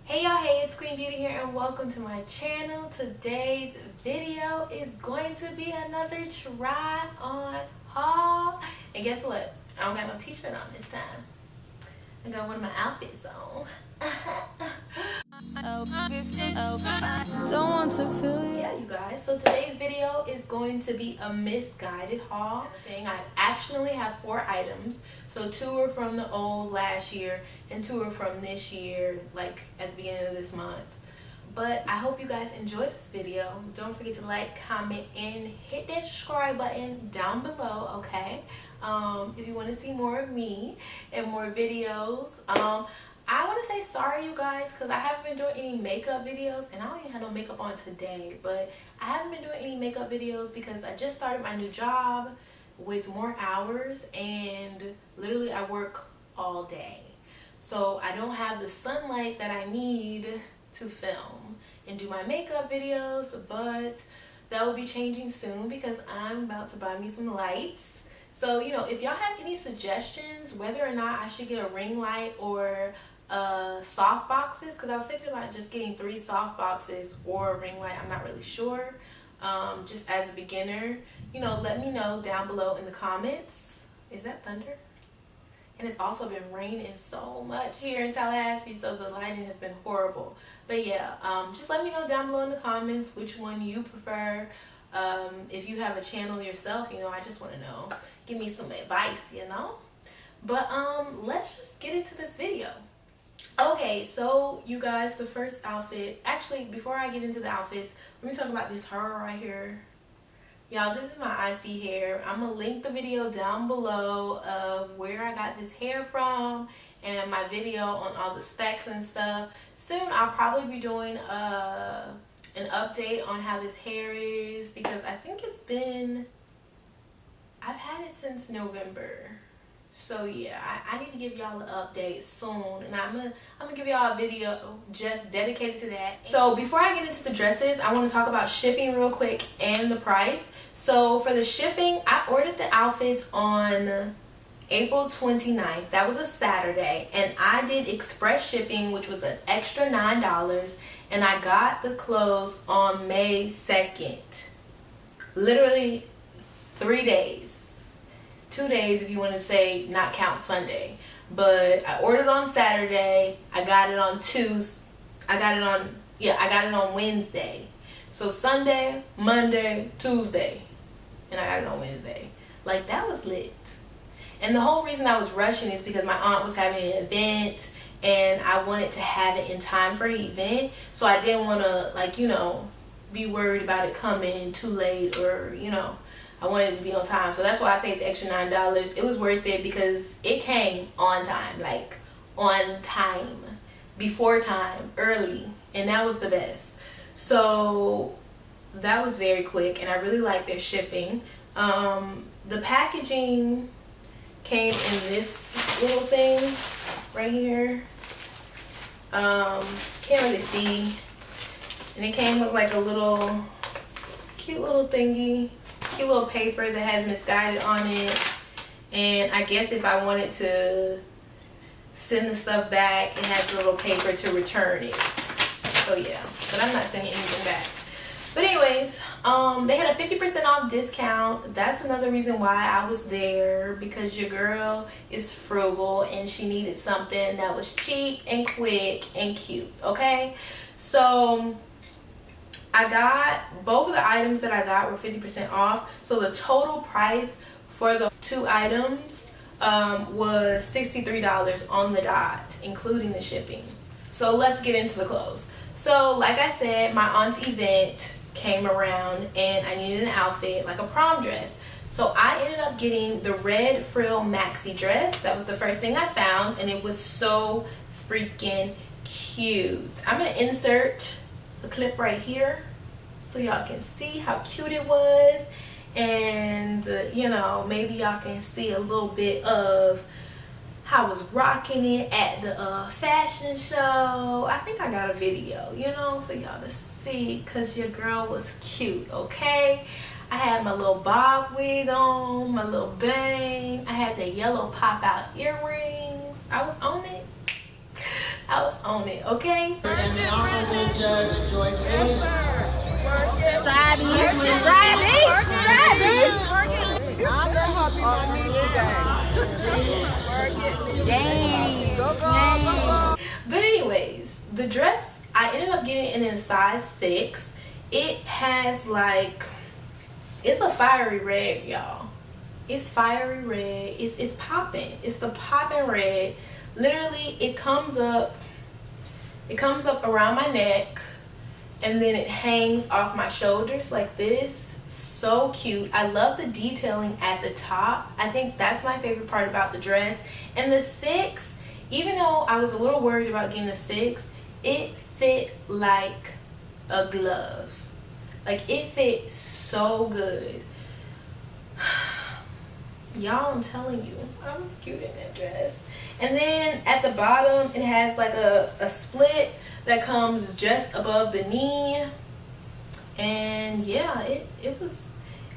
Hey y'all, hey, it's Queen Beauty here and welcome to my channel. Today's video is going to be another try on haul. And guess what? I don't got no t-shirt on this time. I got one of my outfits on. Don't want to feel you. Yeah, you guys. So today's video is going to be a misguided haul. I actually have 4 items. So 2 are from the old last year and 2 are from this year, like at the beginning of this month. But I hope you guys enjoyed this video. Don't forget to like, comment, and hit that subscribe button down below, okay? If you want to see more of me and more videos. I want to say sorry, you guys, because I haven't been doing any makeup videos, and I don't even have no makeup on today, but I haven't been doing any makeup videos because I just started my new job with more hours, and literally I work all day. So I don't have the sunlight that I need to film and do my makeup videos, but that will be changing soon because I'm about to buy me some lights. So, you know, if y'all have any suggestions whether or not I should get a ring light or soft boxes, because I was thinking about just getting 3 soft boxes or a ring light, I'm not really sure. Just as a beginner, you know, let me know down below in the comments. Is that thunder? And it's also been raining so much here in Tallahassee, so the lighting has been horrible. But yeah, just let me know down below in the comments which one you prefer. If you have a channel yourself, you know, I just want to know. Give me some advice, you know. But let's just get into this video. Okay, so you guys, the first outfit, actually before I get into the outfits, let me talk about this hair right here. Y'all, this is my icy hair. I'm gonna link the video down below of where I got this hair from and my video on all the specs and stuff. Soon I'll probably be doing an update on how this hair is, because I think I've had it since November. So yeah, I need to give y'all an update soon, and I'm gonna give y'all a video just dedicated to that. So before I get into the dresses, I want to talk about shipping real quick and the price. So for the shipping, I ordered the outfits on April 29th. That was a Saturday, and I did express shipping, which was an extra $9, and I got the clothes on May 2nd. Literally 3 days. 2 days if you want to say not count Sunday. But I ordered on Saturday. I got it on Tuesday. I got it on Wednesday. So Sunday, Monday, Tuesday. And I got it on Wednesday. Like, that was lit. And the whole reason I was rushing is because my aunt was having an event and I wanted to have it in time for an event. So I didn't want to, like, you know, be worried about it coming too late, or, you know, I wanted it to be on time. So that's why I paid the extra $9. It was worth it because it came on time, like on time, before time, early, and that was the best. So that was very quick, and I really like their shipping. The packaging came in this little thing right here. Can't really see, and it came with like a little cute little thingy. Cute little paper that has Misguided on it, and I guess if I wanted to send the stuff back, it has a little paper to return it. So yeah, but I'm not sending anything back. But anyways, they had a 50% off discount. That's another reason why I was there, because your girl is frugal and she needed something that was cheap and quick and cute. Okay, so I got both of the items that I got were 50% off. So the total price for the 2 items was $63 on the dot, including the shipping. So let's get into the clothes. So like I said, my aunt's event came around and I needed an outfit, like a prom dress. So I ended up getting the red frill maxi dress. That was the first thing I found, and it was so freaking cute. I'm gonna insert a clip right here so y'all can see how cute it was, and you know, maybe y'all can see a little bit of how I was rocking it at the fashion show. I think I got a video, you know, for y'all to see, because your girl was cute. Okay, I had my little bob wig on, my little bang, I had the yellow pop out earrings. I was on it. I was on it, okay? And the Honorable Judge Joyce Williams. I'm gonna help you on me today. Dang. But anyways, the dress, I ended up getting it in a size 6. It has like, it's a fiery red, y'all. It's fiery red. It's popping. It's the popping red. Literally, it comes up around my neck, and then it hangs off my shoulders like this. So cute. I love the detailing at the top. I think that's my favorite part about the dress. And the 6, even though I was a little worried about getting a 6, it fit like a glove. Like, it fit so good. Y'all, I'm telling you, I was cute in that dress. And then at the bottom, it has like a split that comes just above the knee. And yeah, it was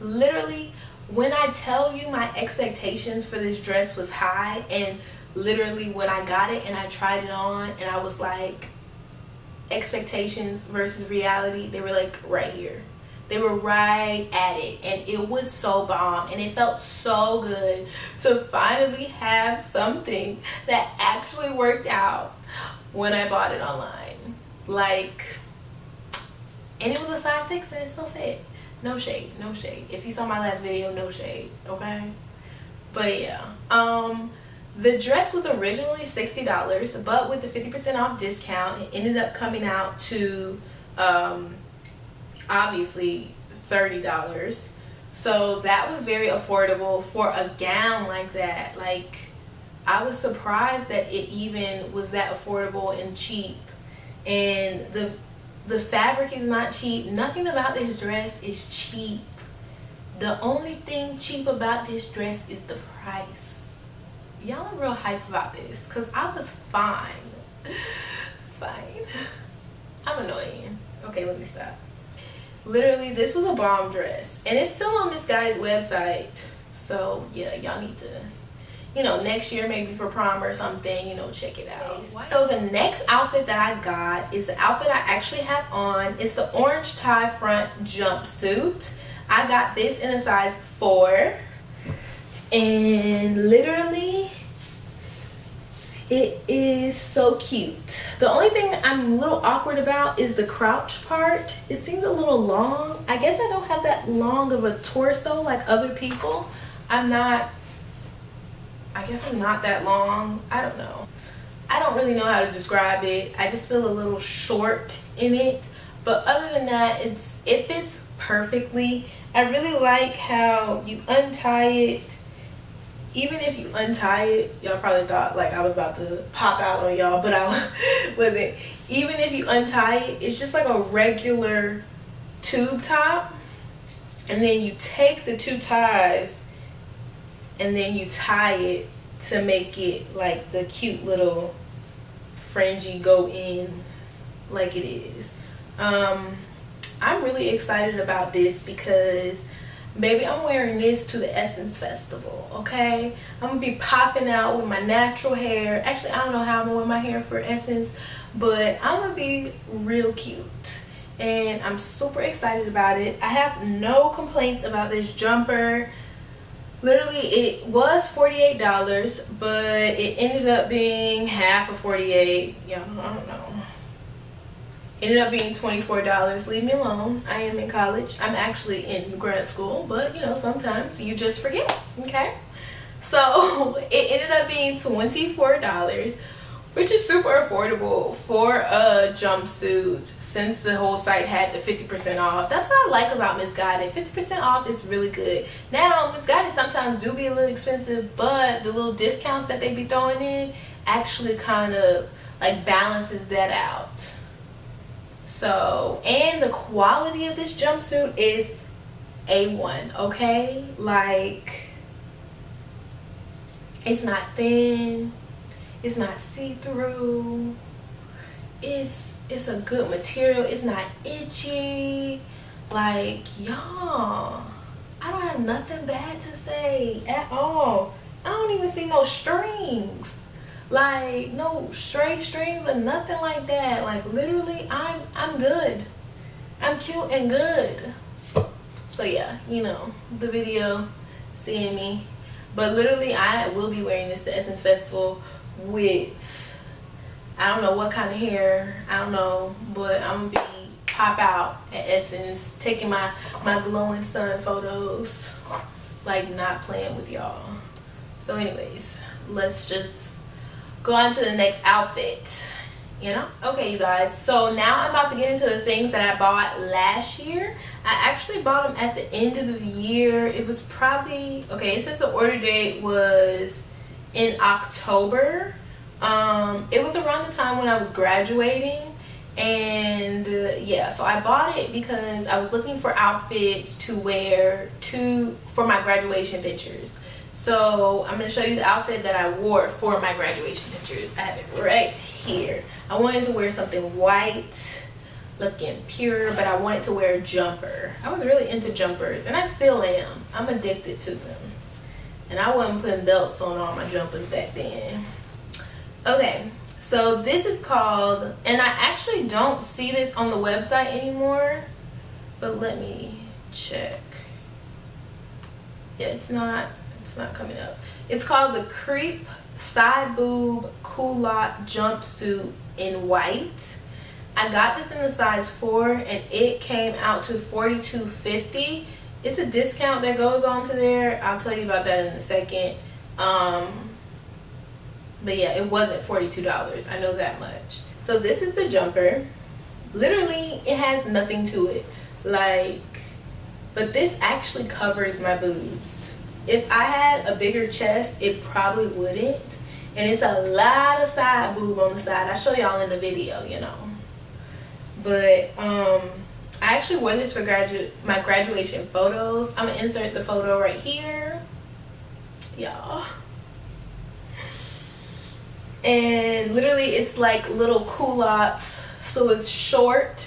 literally, when I tell you my expectations for this dress was high, and literally when I got it and I tried it on and I was like, expectations versus reality, they were like right here. They were right at it, and it was so bomb, and it felt so good to finally have something that actually worked out when I bought it online. Like, and it was a size 6 and it still fit. No shade, no shade. If you saw my last video, no shade, okay? But yeah, the dress was originally $60, but with the 50% off discount, it ended up coming out to obviously $30. So that was very affordable for a gown like that. Like, I was surprised that it even was that affordable and cheap. And the fabric is not cheap. Nothing about this dress is cheap. The only thing cheap about this dress is the price. Y'all are real hype about this, because I was fine. Fine. I'm annoying. Okay, let me stop. Literally, this was a bomb dress, and it's still on Misguided website. So yeah, y'all need to, you know, next year maybe for prom or something, you know, check it out. So the next outfit that I got is the outfit I actually have on. It's the orange tie front jumpsuit. I got this in a size 4, and literally it is so cute. The only thing I'm a little awkward about is the crouch part. It seems a little long. I guess I don't have that long of a torso like other people. I guess I'm not that long. I don't know. I don't really know how to describe it. I just feel a little short in it. But other than that, it fits perfectly. I really like how you untie it. Even if you untie it, y'all probably thought like I was about to pop out on y'all, but I wasn't. Even if you untie it, it's just like a regular tube top. And then you take the 2 ties and then you tie it to make it like the cute little fringy go in like it is. I'm really excited about this because baby, I'm wearing this to the Essence Festival, okay? I'm gonna be popping out with my natural hair. Actually, I don't know how I'm gonna wear my hair for Essence, but I'm gonna be real cute. And I'm super excited about it. I have no complaints about this jumper. Literally, it was $48, but it ended up being half of $48. Yeah, I don't know. Ended up being $24. Leave me alone. I am in college. I'm actually in grad school, but you know, sometimes you just forget, okay? So it ended up being $24, which is super affordable for a jumpsuit since the whole site had the 50% off. That's what I like about Misguided. 50% off is really good. Now, Misguided sometimes do be a little expensive, but the little discounts that they be throwing in actually kind of like balances that out. So, and the quality of this jumpsuit is A1, okay? Like, it's not thin, it's not see-through, it's a good material, it's not itchy. Like, y'all, I don't have nothing bad to say at all. I don't even see no strings. Like no straight strings or nothing like that. Like literally I'm good. I'm cute and good. So yeah, you know, the video, seeing me. But literally I will be wearing this to Essence Festival with, I don't know what kind of hair, I don't know, but I'm gonna be pop out at Essence taking my glowing sun photos, like not playing with y'all. So anyways, let's just go on to the next outfit, you know. Okay you guys, so now I'm about to get into the things that I bought last year. I actually bought them at the end of the year. It was probably, okay, it says the order date was in October. It was around the time when I was graduating, and yeah, so I bought it because I was looking for outfits to wear for my graduation pictures. So I'm going to show you the outfit that I wore for my graduation pictures. I have it right here. I wanted to wear something white, looking pure, but I wanted to wear a jumper. I was really into jumpers, and I still am. I'm addicted to them. And I wasn't putting belts on all my jumpers back then. Okay, so this is called, and I actually don't see this on the website anymore, but let me check. Yeah, it's not coming up. It's called the Crepe Side Boob Culotte Jumpsuit in white. I got this in the size 4 and it came out to $42.50. It's a discount that goes on to there. I'll tell you about that in a second. But yeah, it wasn't $42. I know that much. So this is the jumper. Literally, it has nothing to it. Like, but this actually covers my boobs. If I had a bigger chest, it probably wouldn't. And it's a lot of side boob on the side. I'll show y'all in the video, you know. But I actually wore this for my graduation photos. I'm gonna insert the photo right here, y'all. And literally it's like little culottes, so it's short.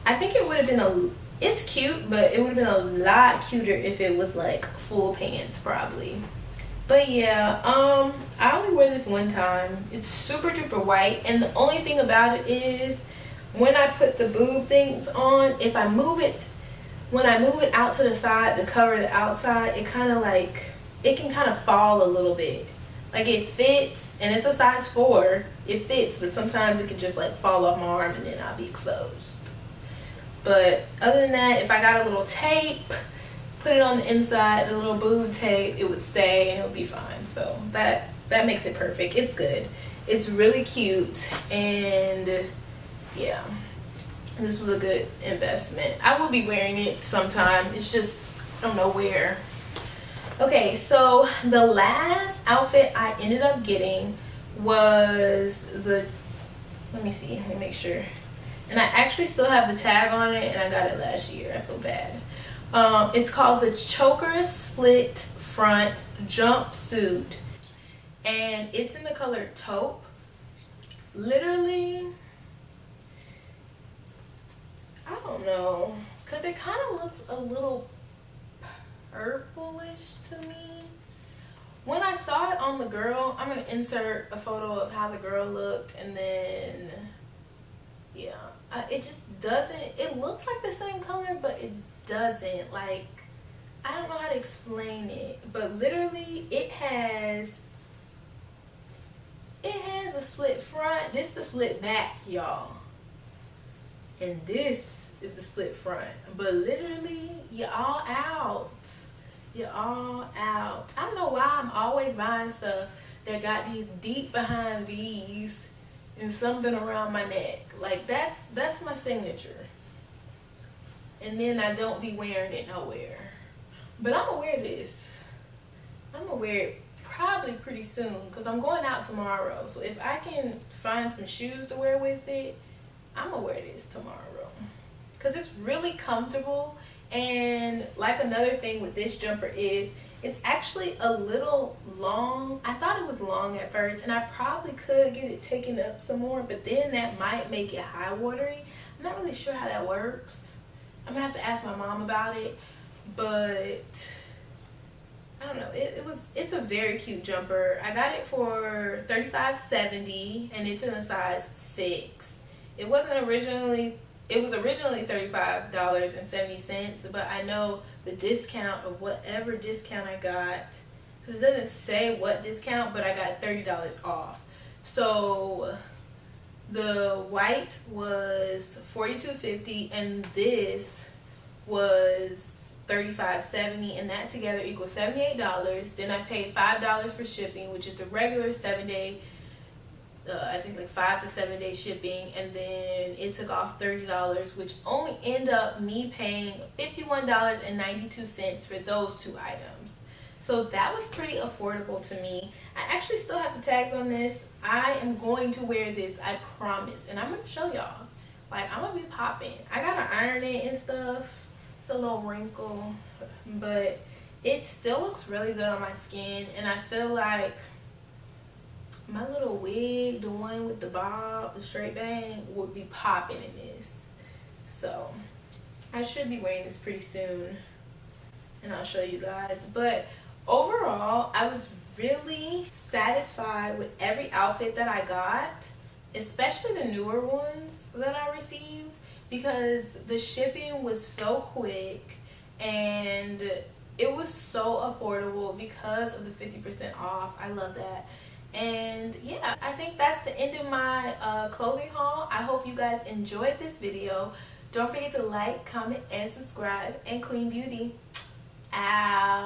I think it would have been it's cute, but it would have been a lot cuter if it was like full pants probably. But yeah, I only wear this one time. It's super duper white, and the only thing about it is when I put the boob things on, if I move it, when I move it out to the side to cover the outside, it kind of like, it can kind of fall a little bit. Like it fits, and it's a size 4, it fits, but sometimes it can just like fall off my arm and then I'll be exposed. But other than that, if I got a little tape, put it on the inside, the little boob tape, it would stay and it would be fine. So that makes it perfect. It's good. It's really cute, and yeah, this was a good investment. I will be wearing it sometime. It's just, I don't know where. Okay, so the last outfit I ended up getting was let me see, let me make sure. And I actually still have the tag on it, and I got it last year. I feel bad. It's called the Choker Split Front Jumpsuit, and it's in the color taupe. Literally, I don't know, because it kind of looks a little purplish to me. When I saw it on the girl, I'm going to insert a photo of how the girl looked, and then, yeah, it just doesn't, it looks like the same color, but it doesn't. Like, I don't know how to explain it, but literally it has a split front. This the split back, y'all, and this is the split front. But literally, you're all out. You're all out. I don't know why I'm always buying stuff that got these deep behind V's and something around my neck. Like that's my signature. And then I don't be wearing it nowhere. But I'm gonna wear this. I'm gonna wear it probably pretty soon because I'm going out tomorrow. So if I can find some shoes to wear with it, I'm gonna wear this tomorrow because it's really comfortable. And like another thing with this jumper is it's actually a little long. I thought it was long at first, and I probably could get it taken up some more, but then that might make it high watery. I'm not really sure how that works. I'm gonna have to ask my mom about it, but I don't know, it's a very cute jumper. I got it for $35.70 and it's in a size 6. It was originally $35.70, but I know the discount of whatever discount I got, because it doesn't say what discount, but I got $30 off. So the white was $42.50 and this was $35.70, and that together equals $78. Then I paid $5 for shipping, which is the regular 7-day, I think like 5 to 7 day shipping, and then it took off $30, which only ended up me paying $51.92 for those 2 items. So that was pretty affordable to me. I actually still have the tags on this. I am going to wear this, I promise, and I'm gonna show y'all. Like, I'm gonna be popping. I gotta iron it and stuff. It's a little wrinkle, but it still looks really good on my skin, and I feel like my little wig, the one with the bob, the straight bang, would be popping in this. So I should be wearing this pretty soon, and I'll show you guys. But overall, I was really satisfied with every outfit that I got, especially the newer ones that I received, because the shipping was so quick and it was so affordable because of the 50% off. I love that. And yeah, I think that's the end of my clothing haul. I hope you guys enjoyed this video. Don't forget to like, comment, and subscribe. And Queen Beauty out.